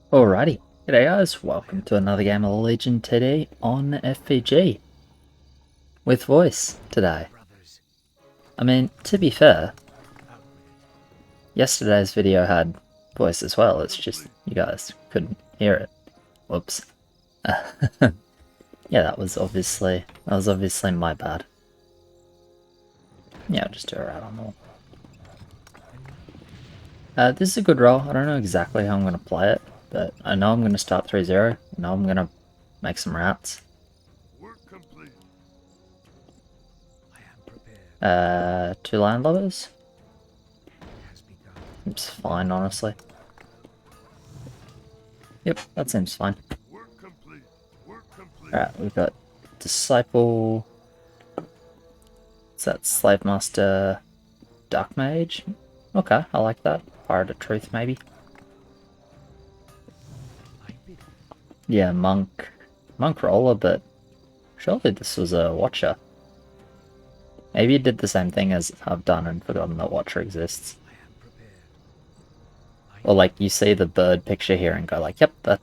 Alrighty, g'day guys, welcome to another game of Legion TD on FBG. With voice today. I mean, to be fair, yesterday's video had voice as well, it's just you guys couldn't hear it. Whoops. Yeah, that was obviously my bad. Yeah, I'll just do it right on the wall. This is a good roll. I don't know exactly how I'm going to play it, but I know I'm going to start 3-0. I know I'm going to make some routes. Two landlubbers. Seems fine, honestly. Yep, that seems fine. Alright, we've got Disciple. What's that? Slave Master Dark Mage? Okay, I like that. Pirate of Truth, maybe. Yeah, Monk. Monk Roller, but surely this was a Watcher. Maybe it did the same thing as I've done and forgotten that Watcher exists. Or like, you see the bird picture here and go like, yep, that's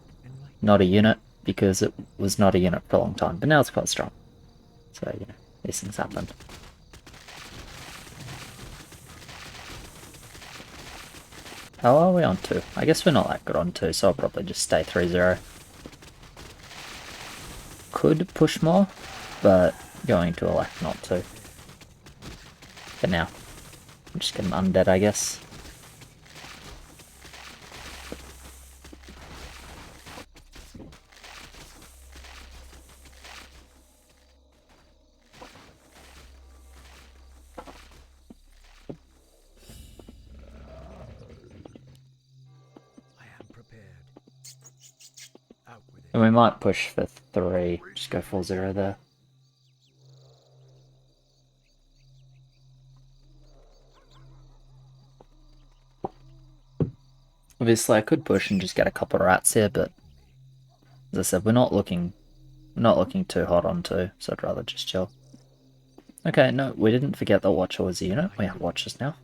not a unit, because it was not a unit for a long time, but now it's quite strong. So, you know, these things happen. How are we on 2? I guess we're not that good on 2, so I'll probably just stay 3-0. Could push more, but going to elect not to. For now. I'm just getting undead, I guess. And we might push for 3, just go 4-0 there. Obviously I could push and just get a couple of rats here, but as I said, we're not looking too hot on 2, so I'd rather just chill. Okay, no, we didn't forget that Watcher was a unit. We have Watchers now.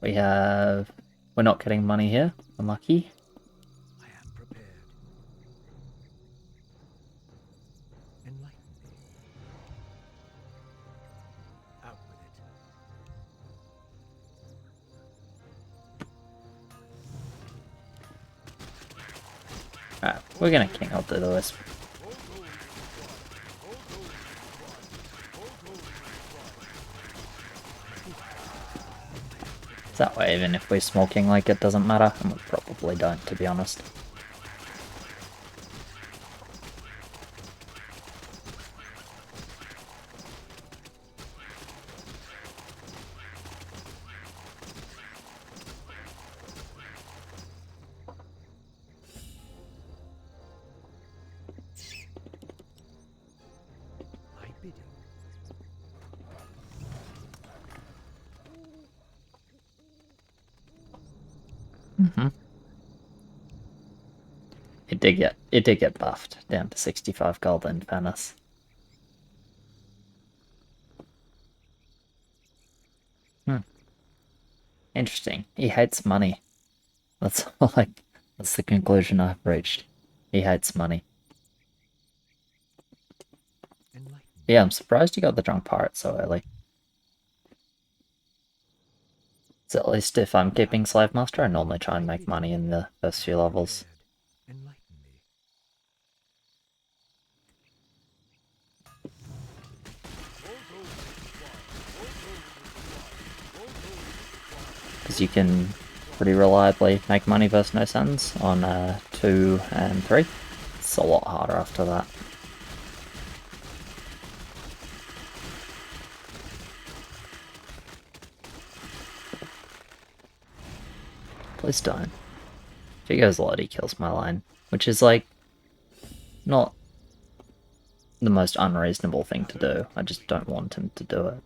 We're not getting money here. Unlucky. Alright, we're gonna king out the Wisp. That way, even if we're smoking, like, it doesn't matter, and we probably don't, to be honest. It did get buffed down to 65 gold in fairness. Interesting. He hates money. That's that's the conclusion I've reached. He hates money. Yeah, I'm surprised he got the Drunk Pirate so early. So at least if I'm keeping Slave Master, I normally try and make money in the first few levels. Because you can pretty reliably make money versus no suns on 2 and 3. It's a lot harder after that. Please don't. If he goes lot, he kills my line, which is like not the most unreasonable thing to do. I just don't want him to do it.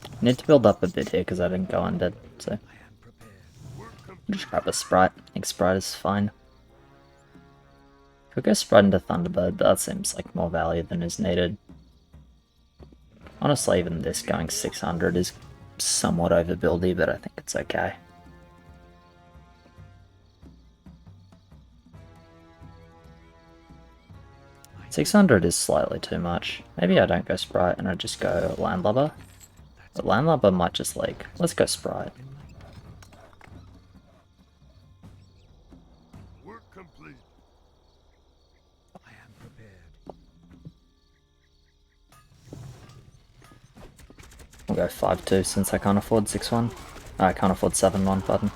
I need to build up a bit here because I didn't go undead, so I'll just grab a Sprite. I think Sprite is fine. Could go Sprite into Thunderbird, but that seems like more value than is needed. Honestly, even this going 600 is somewhat overbuildy, but I think it's okay. $600 is slightly too much. Maybe I don't go Sprite and I just go Landlubber. But Landlubber might just like, let's go Sprite. Work complete. I am prepared. We'll go 5-2 since I can't afford 6-1. I can't afford 7-1, pardon.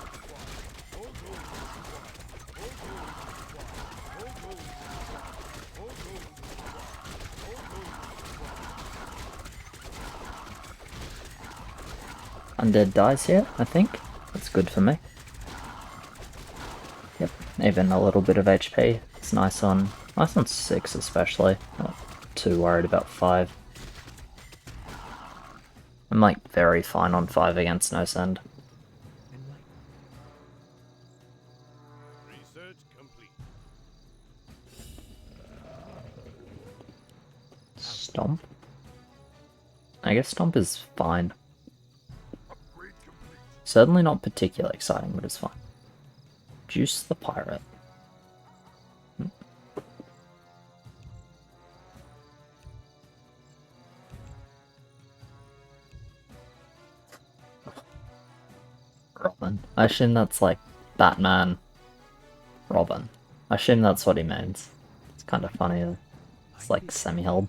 Undead dies here, I think. That's good for me. Yep, even a little bit of HP. It's nice on 6 especially. Not too worried about 5. I'm like very fine on 5 against no send. Research complete. Stomp? I guess Stomp is fine. Upgrade complete. Certainly not particularly exciting, but it's fine. Juice the Pirate. Robin. I assume that's like Batman. Robin. I assume that's what he means. It's kind of funny though. It's like semi-held.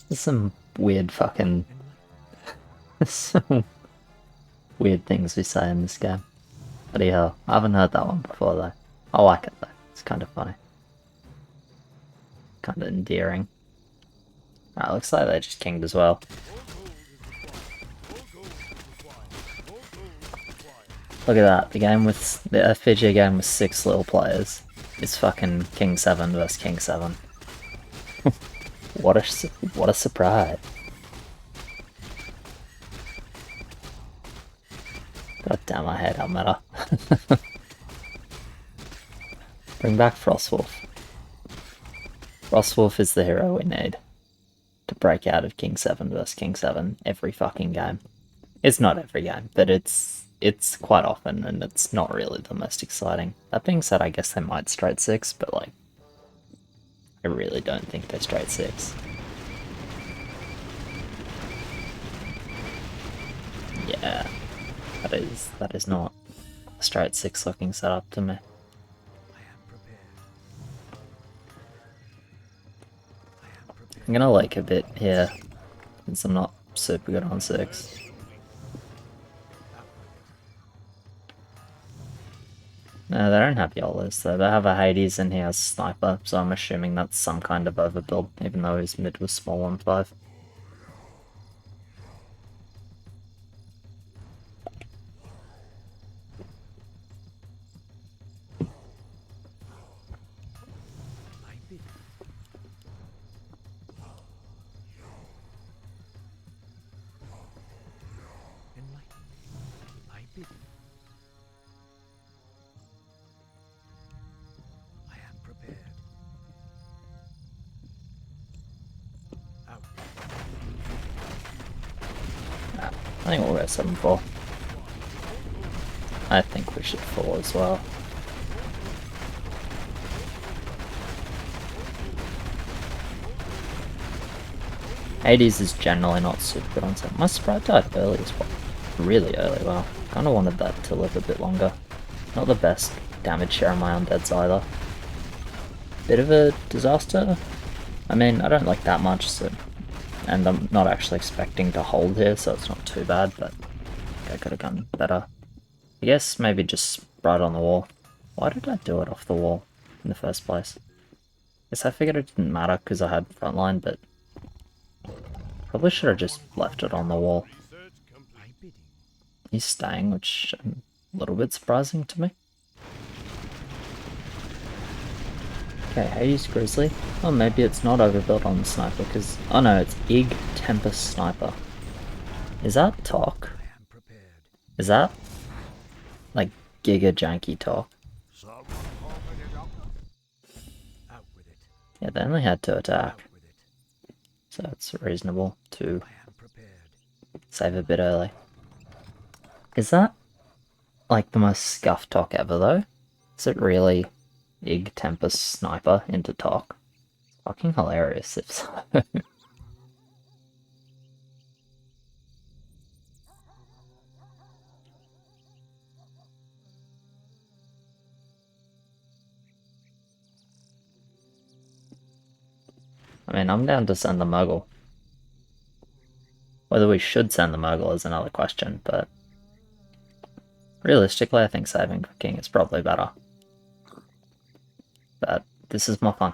There's some weird fucking... some weird things we say in this game. Bloody hell. I haven't heard that one before though. I like it though. It's kind of funny. Kind of endearing. Alright, looks like they just kinged as well. Look at that, the FBG game with 6 little players is fucking King 7 versus King 7. What a surprise. God damn, I hate our meta. Bring back Frostwolf. Frostwolf is the hero we need to break out of King 7 versus King 7 every fucking game. It's not every game, but it's quite often, and it's not really the most exciting. That being said, I guess they might straight 6, but like, I really don't think they're straight 6. Yeah, that is not a straight 6 looking setup to me. I'm gonna like a bit here, since I'm not super good on 6. No, they don't have Yolas though. They have a Hades and he has Sniper, so I'm assuming that's some kind of overbuild, even though his mid was small on 5. I think we'll go 7-4. I think we should 4 as well. Hades is generally not super good on 7. My Sprite died early as well. Really early, wow. Kinda wanted that to live a bit longer. Not the best damage share on my undeads either. Bit of a disaster. I mean, I don't like that much, so... And I'm not actually expecting to hold here, so it's not too bad, but I could have done better. I guess maybe just right on the wall. Why did I do it off the wall in the first place? Guess I figured it didn't matter because I had frontline, but probably should have just left it on the wall. He's staying, which is a little bit surprising to me. Okay, Hades Grizzly. Oh, maybe it's not overbuilt on the sniper, because... Oh no, it's Ig Tempest Sniper. Is that talk? Is that... like, giga janky talk? Yeah, they only had 2 attack. So it's reasonable to Save a bit early. Is that like the most scuffed talk ever though? Is it really Ig Tempest Sniper into talk? Fucking hilarious if so. I mean, I'm down to send the Muggle. Whether we should send the Muggle is another question, but realistically, I think saving for King is probably better. But this is more fun.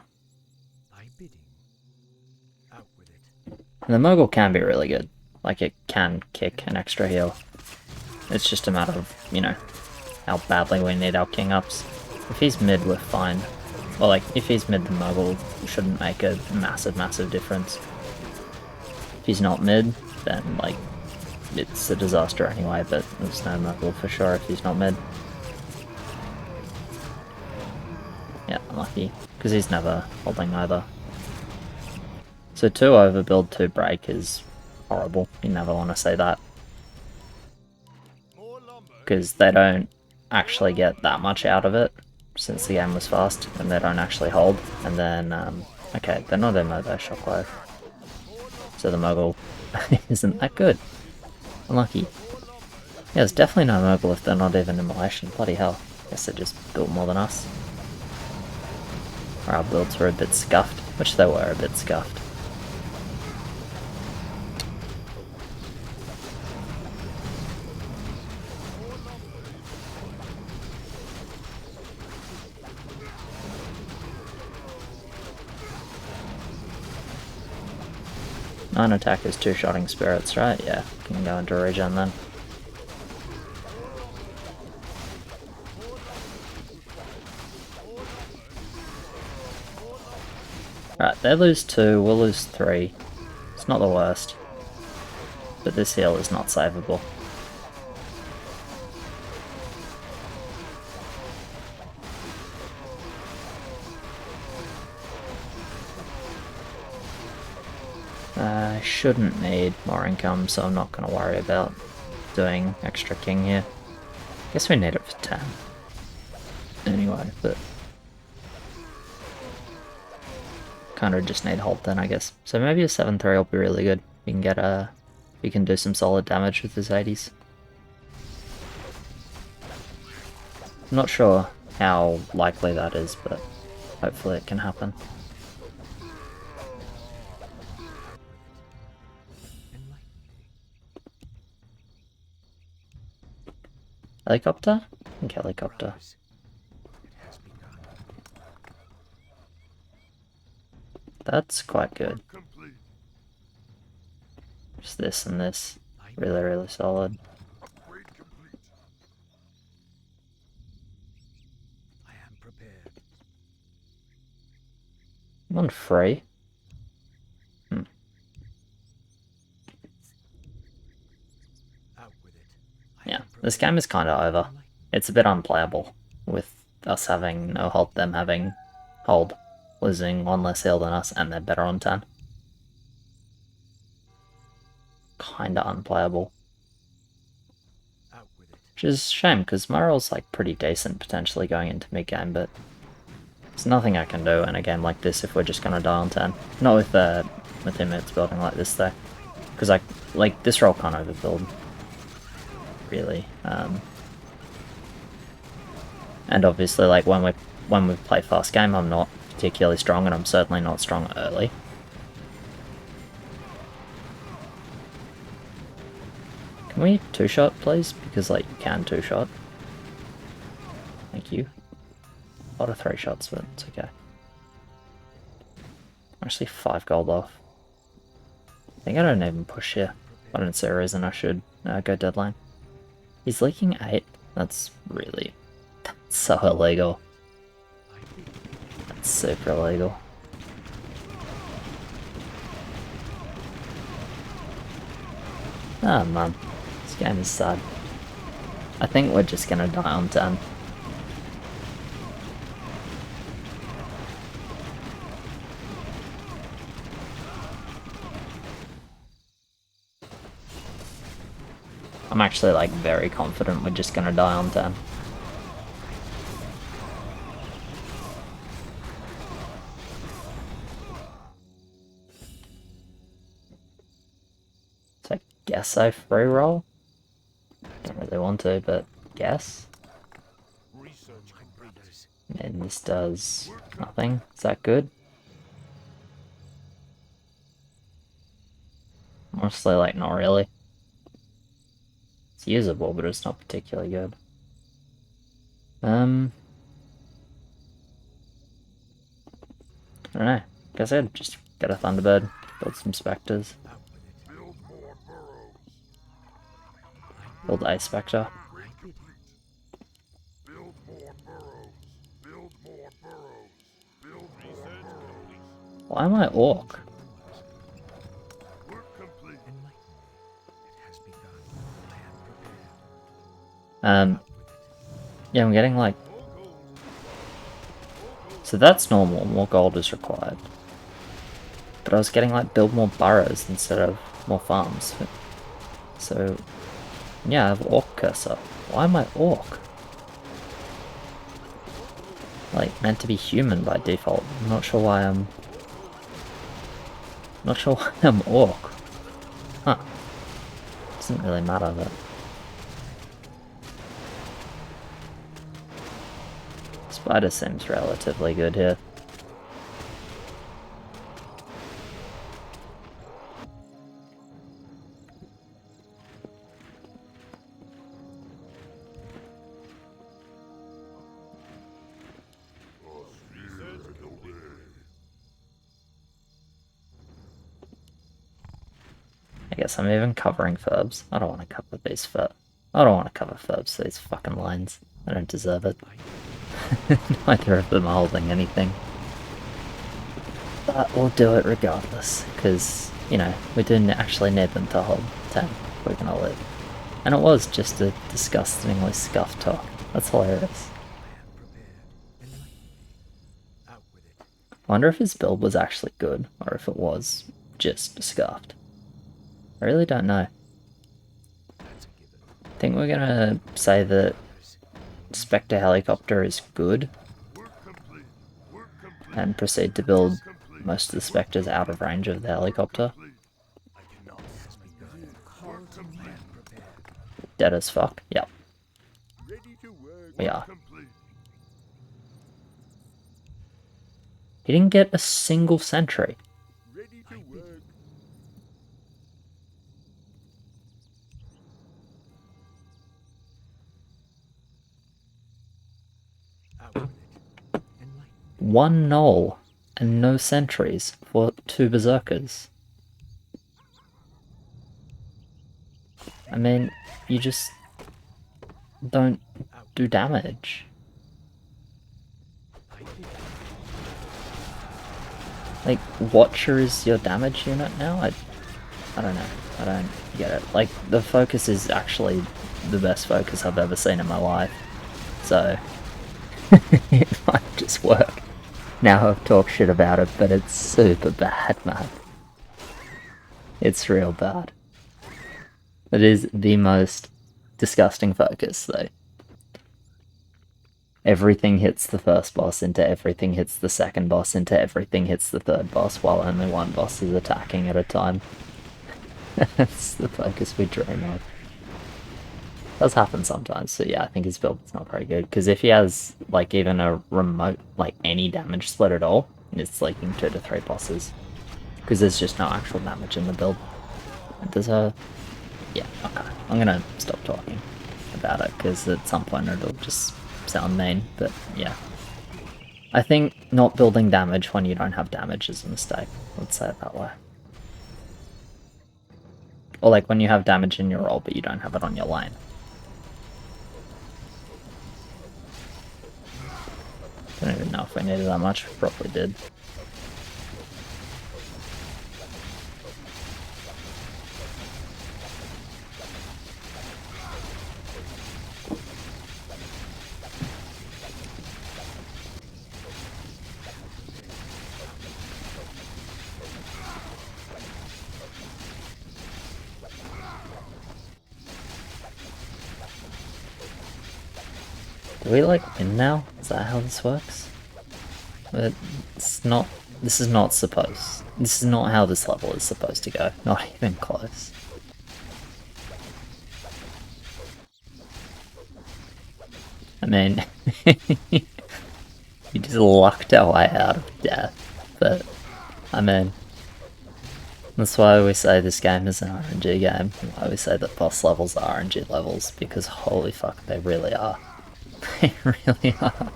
And the Muggle can be really good. Like, it can kick an extra heal. It's just a matter of, you know, how badly we need our King ups. If he's mid, we're fine. Well, like, if he's mid, the Muggle shouldn't make a massive difference. If he's not mid, then, like, it's a disaster anyway, but there's no Muggle for sure if he's not mid. Yeah, unlucky, because he's never holding either. So 2 overbuild, 2 break is horrible. You never want to say that. Because they don't actually get that much out of it, since the game was fast, and they don't actually hold. And then, okay, they're not in Mobo Shockwave. So the Muggle isn't that good. Unlucky. Yeah, there's definitely no Muggle if they're not even immolation. Bloody hell. Guess they just built more than us. Or our builds were a bit scuffed, which they were a bit scuffed. Nine attack is 2 shotting spirits, right? Yeah, can go into regen then. Right, they lose 2, we'll lose 3. It's not the worst. But this heal is not savable. I shouldn't need more income, so I'm not going to worry about doing extra king here. Guess we need it for 10. Anyway, but kind of just need hold then, I guess. So maybe a 7-3 will be really good. We can get we can do some solid damage with his 80s. I'm not sure how likely that is, but hopefully it can happen. Helicopter? I think helicopter. That's quite good. Just this and this. Really solid. I'm on free. Yeah, this game is kind of over. It's a bit unplayable, with us having no hold, them having hold, losing 1 less heal than us, and they're better on 10. Kinda unplayable. Which is a shame, because my role's like pretty decent potentially going into mid-game, but there's nothing I can do in a game like this if we're just gonna die on 10. Not with teammates building like this though. Because like this role can't overbuild. Really. And obviously, like when we play fast game, I'm not particularly strong, and I'm certainly not strong early. Can we 2-shot, please? Because like you can 2-shot. Thank you. A lot of 3 shots, but it's okay. Actually, 5 gold off. I think I don't even push here. I don't see a reason I should go dead lane. He's leaking 8. That's so illegal. That's super illegal. Oh man, this game is sad. I think we're just gonna die on 10. I'm actually like very confident we're just gonna die on 10. So I guess I free roll? Don't really want to, but guess. Research complete. And this does nothing. Is that good? Honestly, like, not really. It's usable, but it's not particularly good. I don't know. Guess I'd just get a Thunderbird, build some Spectres, Build more burrows. build a Spectre. Upgrade complete. Build more burrows. Build more burrows. Build research complete. Why am I Orc? Work complete. Yeah, I'm getting like... So that's normal, more gold is required. But I was getting like build more burrows instead of more farms. So, yeah, I have Orc cursor. Why am I Orc? Like, meant to be human by default. I'm not sure why I'm... Not sure why I'm Orc. Huh. Doesn't really matter, but... Spider seems relatively good here. I guess I'm even covering Furbs. I don't want to cover these I don't want to cover Furbs, these fucking lines. I don't deserve it. Neither of them are holding anything. But we'll do it regardless, because, you know, we didn't actually need them to hold 10 if we're gonna live. And it was just a disgustingly scuffed talk. That's hilarious. I wonder if his build was actually good, or if it was just scuffed. I really don't know. I think we're gonna say that Spectre Helicopter is good, and proceed to build most of the Spectres out of range of the helicopter. Dead as fuck. Yep. We are. He didn't get a single sentry. One null and no sentries for 2 berserkers. I mean, you just don't do damage. Like, Watcher is your damage unit now? I don't know. I don't get it. Like, the focus is actually the best focus I've ever seen in my life. So, it might just work. Now I've talked shit about it, but it's super bad, man. It's real bad. It is the most disgusting focus, though. Everything hits the first boss into everything hits the second boss into everything hits the third boss, while only one boss is attacking at a time. That's the focus we dream of. Does happen sometimes, so yeah, I think his build is not very good, because if he has, like, even a remote, like, any damage split at all, it's leaking 2 to 3 bosses. Because there's just no actual damage in the build. There's a... Yeah, okay. I'm gonna stop talking about it, because at some point it'll just sound mean, but yeah. I think not building damage when you don't have damage is a mistake, let's say it that way. Or like when you have damage in your roll, but you don't have it on your lane. Don't even know if we needed that much, we probably did. Do we like win now? Is that how this works? But it's not. This is not supposed. This is not how this level is supposed to go. Not even close. I mean, you just lucked our way out of death. But, I mean, that's why we say this game is an RNG game. Why we say that boss levels are RNG levels. Because holy fuck, they really are. They really are.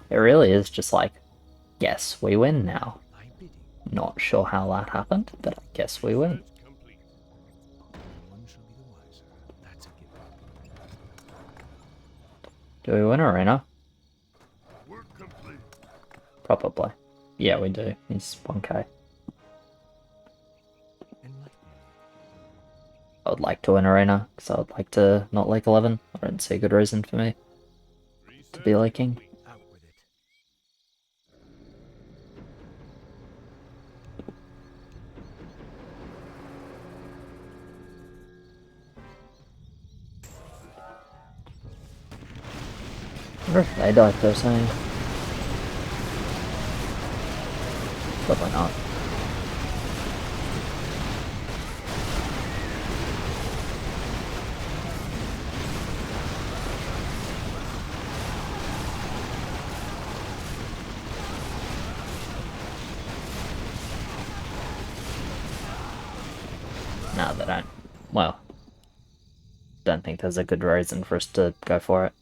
It really is just like, yes, we win now. Not sure how that happened, but I guess we win. Do we win arena? Probably. Yeah, we do. He's 1k. I would like to win arena, because I would like to not like 11. I don't see a good reason for me to be liking. I wonder if they died first, eh? Probably not. No, they don't. Well, don't think there's a good reason for us to go for it.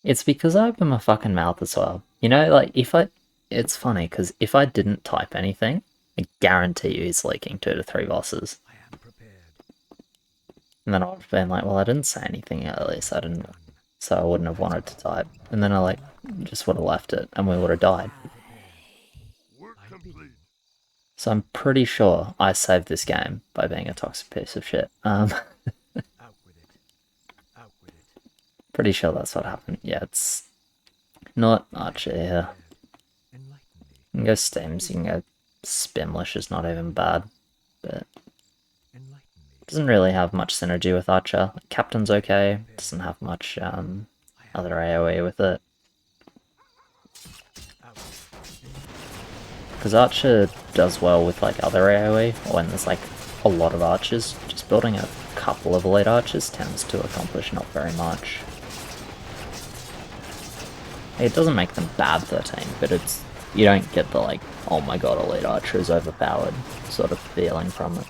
It's because I open my fucking mouth as well. You know, like, it's funny, because if I didn't type anything, I guarantee you he's leaking 2 to 3 bosses. And then I would have been like, well, I didn't say anything earlier, so I wouldn't have wanted to type. And then I, just would have left it, and we would have died. So I'm pretty sure I saved this game by being a toxic piece of shit. Pretty sure that's what happened. Yeah, it's not Archer here. You can go Steams, you can go Spimlish is not even bad, but doesn't really have much synergy with Archer. Captain's okay, doesn't have much other AoE with it. Because Archer does well with other AoE, or when there's a lot of archers. Just building a couple of elite archers tends to accomplish not very much. It doesn't make them bad 13, but you don't get the oh my god, elite archer is overpowered sort of feeling from it.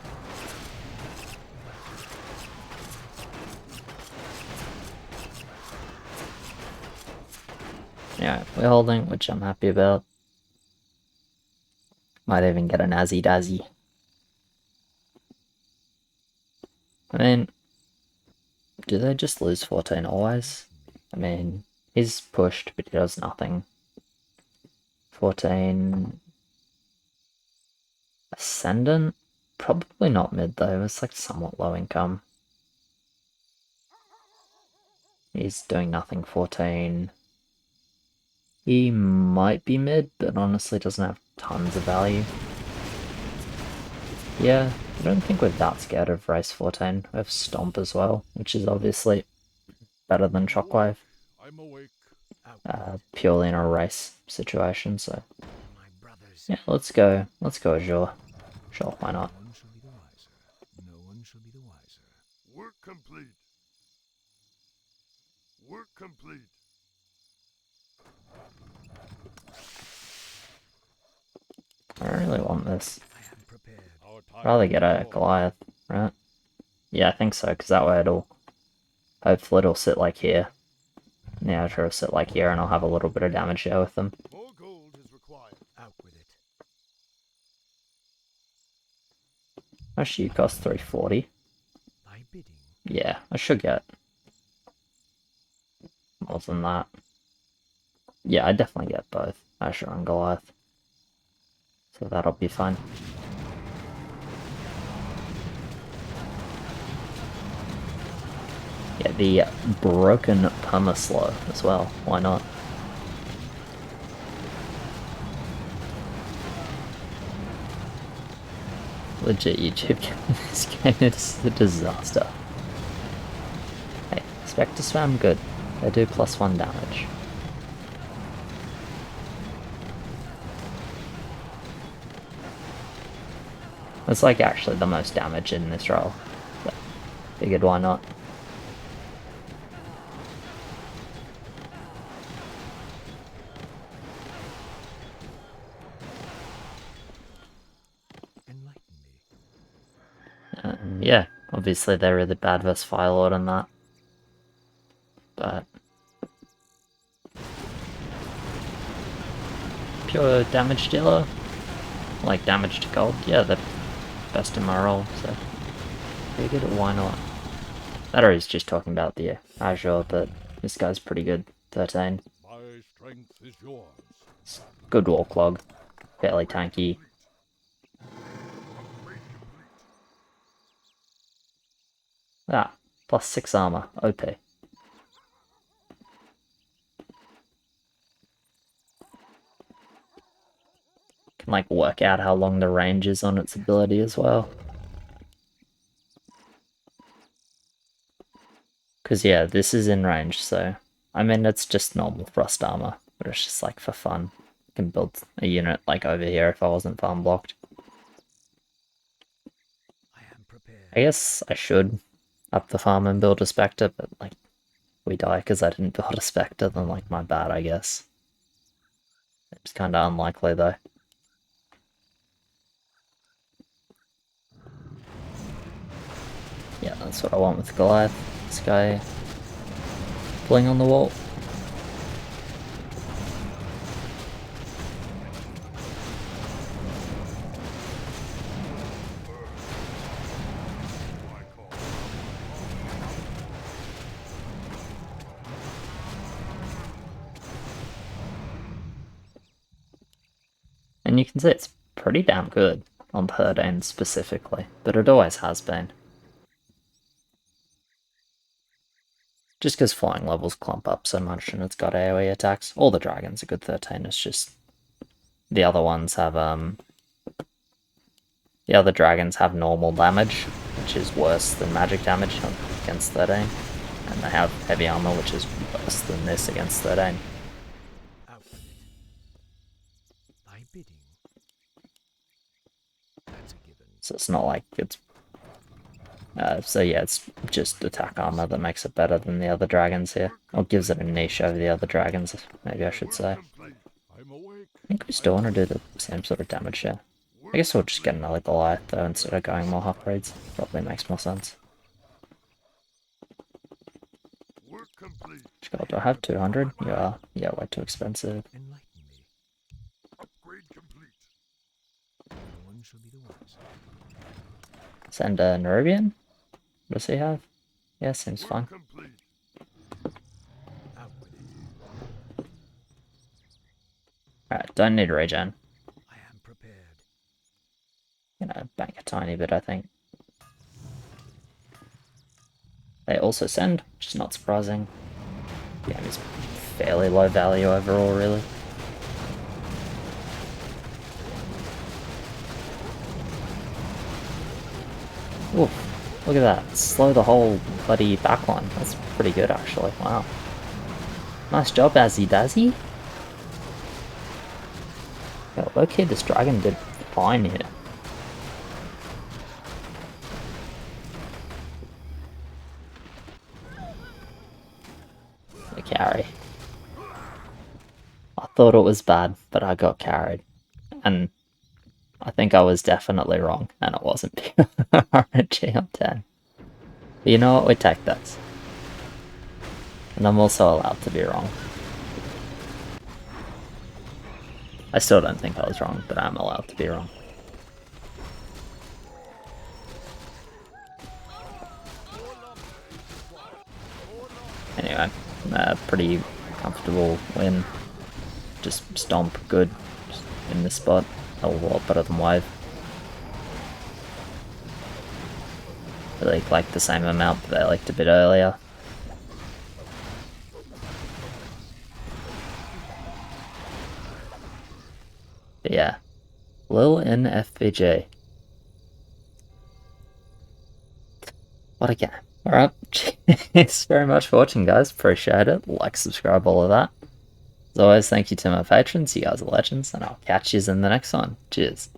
Yeah, we're holding, which I'm happy about. Might even get a Nazi Dazzy. I mean, do they just lose 14 always? I mean, he's pushed, but he does nothing. 14... Ascendant? Probably not mid though, it's somewhat low income. He's doing nothing, 14. He might be mid, but honestly doesn't have tons of value. Yeah, I don't think we're that scared of race 14. We have Stomp as well, which is obviously better than Shockwave. Purely in a race situation, so... Yeah, let's go Azure. Sure, why not? Work complete. Work complete. I don't really want this. I'd rather get a Goliath, right? Yeah, I think so, because that way hopefully it'll sit here. Yeah, sure, it'll sit here, and I'll have a little bit of damage there with them. More gold is required. Out with it. Actually, you cost 340. Yeah, I should get more than that. Yeah, I definitely get both Asher and Goliath. So that'll be fine. Yeah, the broken perma slow as well. Why not? legit YouTube game. This game is a disaster. Hey, Spectre Spam, good. They do +1 damage. It's like actually the most damage in this role. But figured why not. Yeah, obviously they're really bad versus Firelord on that. But pure damage dealer, like damage to gold, yeah, they're best in my role, so figured why not. That or he's just talking about the Azure, but this guy's pretty good. 13. My strength is yours. Good wall clog, fairly tanky. Ah, +6 armor, OP. Can like work out how long the range is on its ability as well. Because yeah, this is in range, so I mean it's just normal thrust armor, but it's just like for fun. I can build a unit like over here if I wasn't farm blocked. I guess I should up the farm and build a Spectre, but like we die because I didn't build a Spectre, then like my bad, I guess. It's kind of unlikely though. Yeah, that's what I want with Goliath. This guy pulling on the wall. And you can see it's pretty damn good on Perdane specifically, but it always has been. Just because flying levels clump up so much and it's got AoE attacks. All the dragons are good 13, it's just the other ones have the other dragons have normal damage, which is worse than magic damage against 13. And they have heavy armor, which is worse than this against 13. So it's not like it's... so yeah, it's just attack armor that makes it better than the other dragons here. Or gives it a niche over the other dragons, maybe I should say. I think we still want to do the same sort of damage here. I guess we'll just get another Goliath though instead of going more upgrades. Probably makes more sense. God, do I have 200? Yeah, yeah, way too expensive. Send a Nerubian? What does he have? Yeah, seems fine. Alright, don't need regen. Gonna bank a tiny bit, I think. They also send, which is not surprising. The game is fairly low value overall, really. Ooh, look at that. Slow the whole bloody backline. That's pretty good, actually. Wow. Nice job, Azzy Dazzy. Yeah, okay, this dragon did fine here. The carry. I thought it was bad, but I got carried. And I think I was definitely wrong, and it wasn't pure RNG on 10. But you know what? We take this. And I'm also allowed to be wrong. I still don't think I was wrong, but I'm allowed to be wrong. Anyway, pretty comfortable win. Just stomp good in this spot. A lot better than Wave. They like the same amount, but they leaked a bit earlier. But yeah, Lil in FBG. What a game. Alright, thanks very much for watching, guys. Appreciate it. Like, subscribe, all of that. As always, thank you to my patrons. You guys are legends, and I'll catch you in the next one. Cheers.